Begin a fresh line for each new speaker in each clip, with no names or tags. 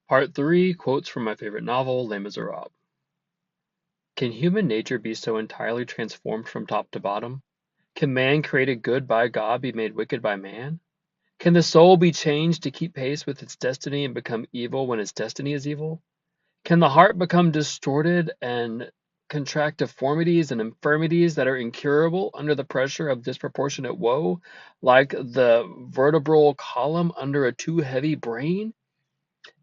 Part 3, quotes from my favorite novel, Les Miserables. Can human nature be so entirely transformed from top to bottom? Can man created good by God be made wicked by man? Can the soul be changed to keep pace with its destiny and become evil when its destiny is evil? Can the heart become distorted and contract deformities and infirmities that are incurable under the pressure of disproportionate woe, like the vertebral column under a too heavy brain?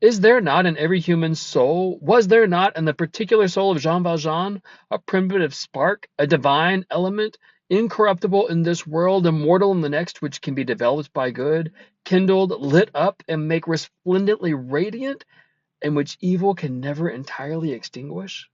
Is there not in every human soul, was there not in the particular soul of Jean Valjean, a primitive spark, a divine element, incorruptible in this world, immortal in the next, which can be developed by good, kindled, lit up, and make resplendently radiant, and which evil can never entirely extinguish?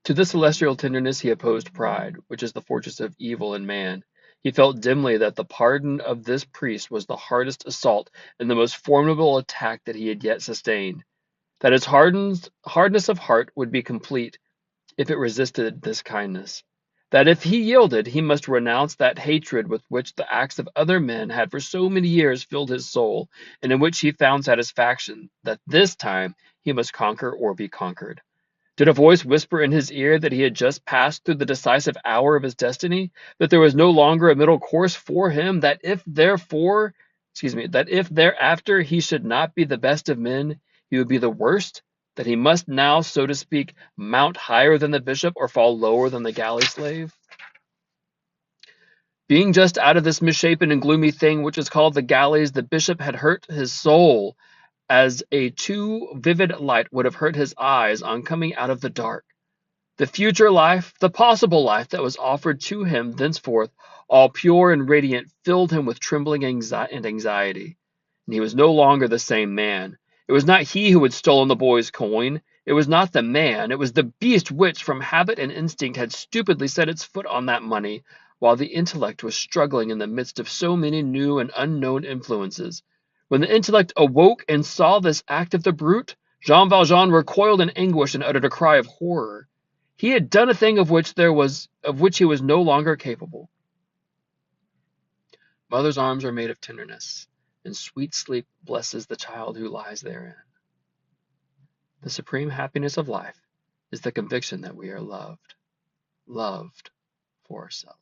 To this celestial tenderness he opposed pride, which is the fortress of evil in man. He felt dimly that the pardon of this priest was the hardest assault and the most formidable attack that he had yet sustained, that his hardness of heart would be complete if it resisted this kindness, that if he yielded he must renounce that hatred with which the acts of other men had for so many years filled his soul, and in which he found satisfaction, that this time he must conquer or be conquered. Did a voice whisper in his ear that he had just passed through the decisive hour of his destiny, that there was no longer a middle course for him, that if thereafter he should not be the best of men, he would be the worst, that he must now, so to speak, mount higher than the bishop or fall lower than the galley slave? Being just out of this misshapen and gloomy thing which is called the galleys, the bishop had hurt his soul as a too vivid light would have hurt his eyes on coming out of the dark. The future life, the possible life that was offered to him thenceforth, all pure and radiant, filled him with trembling and anxiety. And he was no longer the same man. It was not he who had stolen the boy's coin. It was not the man. It was the beast which, from habit and instinct, had stupidly set its foot on that money, while the intellect was struggling in the midst of so many new and unknown influences. When the intellect awoke and saw this act of the brute, Jean Valjean recoiled in anguish and uttered a cry of horror. He had done a thing of which he was no longer capable. Mother's arms are made of tenderness, and sweet sleep blesses the child who lies therein. The supreme happiness of life is the conviction that we are loved for ourselves.